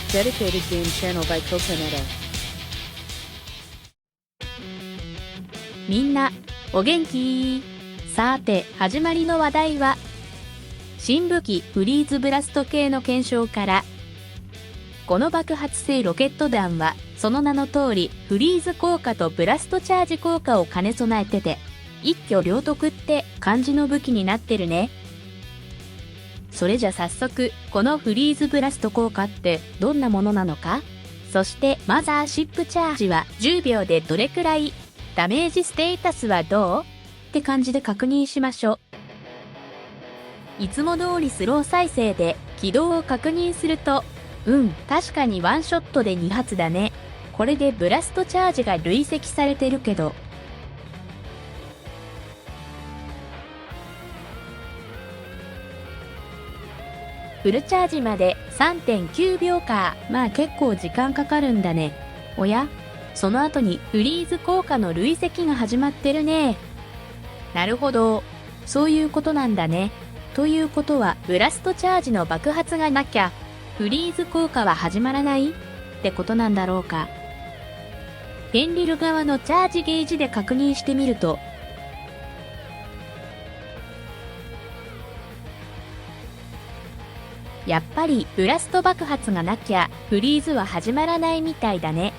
dedicated game channel by Coconetta. みんな、お元気？さて、始まりの話題は、新武器フリーズブラスト系の検証から、この爆発性ロケット弾は、その名の通り、フリーズ効果とブラストチャージ効果を兼ね備えてて、一挙両得って感じの武器になってるね。それじゃ早速、このフリーズブラスト効果ってどんなものなのか？そしてマザーシップチャージは10秒でどれくらい？ダメージステータスはどう？って感じで確認しましょう。いつも通りスロー再生で起動を確認すると、確かにワンショットで2発だね。これでブラストチャージが累積されてるけど、フルチャージまで 3.9 秒か。まあ結構時間かかるんだね。おや？その後にフリーズ効果の累積が始まってるね。なるほど。そういうことなんだね。ということは、ブラストチャージの爆発がなきゃ、フリーズ効果は始まらないってことなんだろうか。ペンリル側のチャージゲージで確認してみると、やっぱりブラスト爆発がなきゃフリーズは始まらないみたいだね。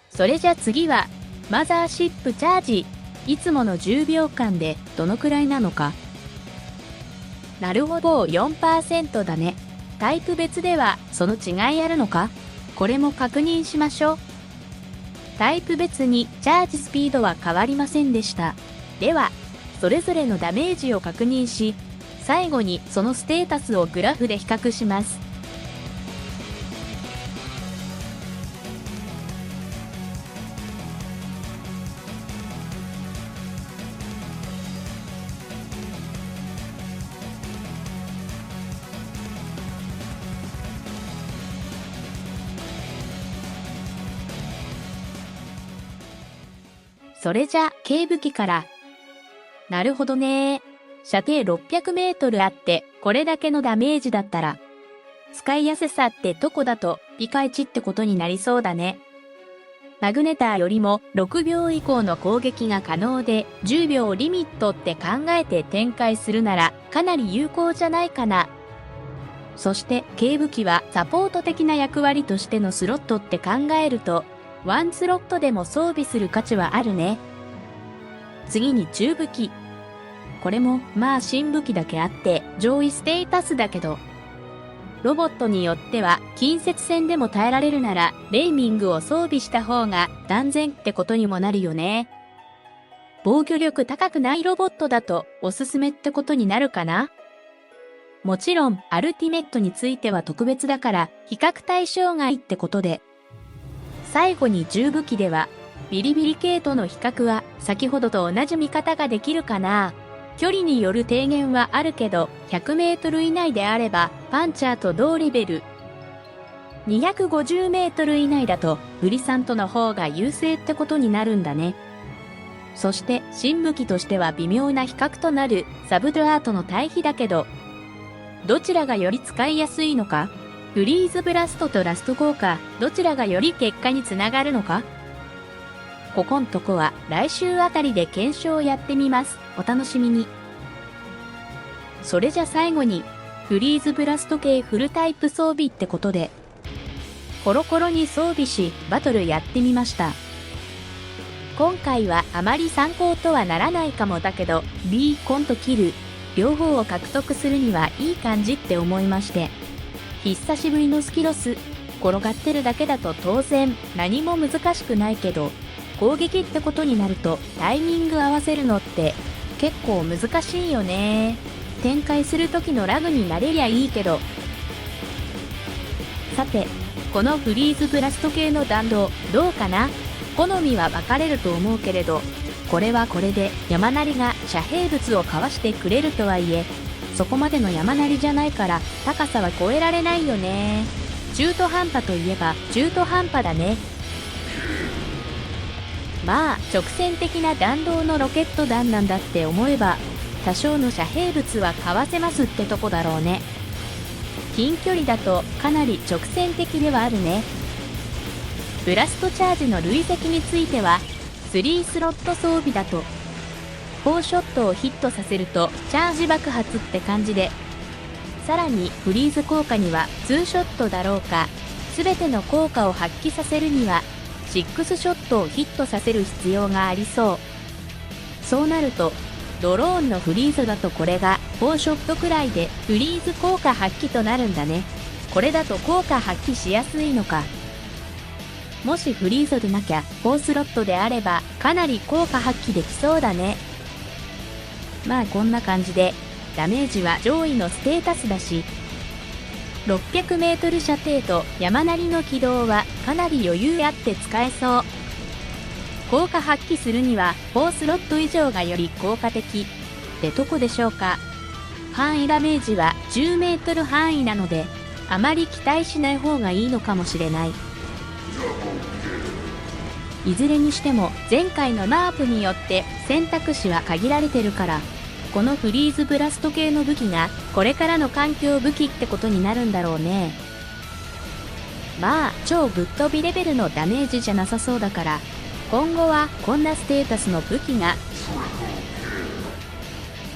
それじゃ次はマザーシップチャージ。いつもの10秒間でどのくらいなのか。なるほど、4% だね。タイプ別ではその違いあるのか？これも確認しましょう。タイプ別にチャージスピードは変わりませんでした。では、それぞれのダメージを確認し、最後にそのステータスをグラフで比較します。それじゃ、軽武器から。なるほどね。射程600メートルあって、これだけのダメージだったら、使いやすさってどこだとピカイチってことになりそうだね。マグネターよりも6秒以降の攻撃が可能で、10秒リミットって考えて展開するなら、かなり有効じゃないかな。そして、軽武器はサポート的な役割としてのスロットって考えると、ワンスロットでも装備する価値はあるね。次に中武器。これもまあ新武器だけあって上位ステータスだけど、ロボットによっては近接戦でも耐えられるならレイミングを装備した方が断然ってことにもなるよね。防御力高くないロボットだとおすすめってことになるかな。もちろんアルティメットについては特別だから比較対象外ってことで、最後に重武器では、ビリビリ系との比較は先ほどと同じ見方ができるかな。距離による低減はあるけど、100メートル以内であれば、パンチャーと同レベル。250メートル以内だと、ブリサントの方が優勢ってことになるんだね。そして、新武器としては微妙な比較となる、サブドアートの対比だけど、どちらがより使いやすいのか？フリーズブラストとラスト効果、どちらがより結果につながるのか？ここんとこは来週あたりで検証をやってみます。お楽しみに。それじゃ最後に、フリーズブラスト系フルタイプ装備ってことで、コロコロに装備し、バトルやってみました。今回はあまり参考とはならないかもだけど、ビーコンとキル、両方を獲得するにはいい感じって思いまして、久しぶりのスキロス、転がってるだけだと当然何も難しくないけど、攻撃ってことになるとタイミング合わせるのって結構難しいよね。展開する時のラグになれりゃいいけど。さて、このフリーズブラスト系の弾道どうかな？好みは分かれると思うけれど、これはこれで山なりが遮蔽物をかわしてくれるとはいえ、そこまでの山なりじゃないから高さは超えられないよね。中途半端といえば中途半端だね。まあ直線的な弾道のロケット弾なんだって思えば多少の遮蔽物はかわせますってとこだろうね。近距離だとかなり直線的ではあるね。ブラストチャージの累積については、3スロット装備だと、4ショットをヒットさせるとチャージ爆発って感じで、さらにフリーズ効果には2ショットだろうか、すべての効果を発揮させるには、6ショットをヒットさせる必要がありそう。そうなると、ドローンのフリーズだとこれが4ショットくらいでフリーズ効果発揮となるんだね。これだと効果発揮しやすいのか。もしフリーズでなきゃ4スロットであればかなり効果発揮できそうだね。まあこんな感じでダメージは上位のステータスだし、600メートル射程と山なりの軌道はかなり余裕あって使えそう。効果発揮するには4スロット以上がより効果的ってとこでしょうか。範囲ダメージは10メートル範囲なので、あまり期待しない方がいいのかもしれない。いずれにしても前回のナープによって選択肢は限られてるから、このフリーズブラスト系の武器がこれからの環境武器ってことになるんだろうね。まあ超ぶっ飛びレベルのダメージじゃなさそうだから、今後はこんなステータスの武器が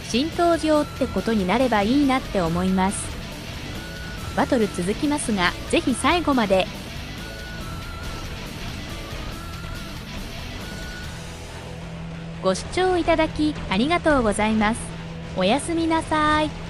新登場ってことになればいいなって思います。バトル続きますが、ぜひ最後まで。ご視聴いただきありがとうございます。おやすみなさい。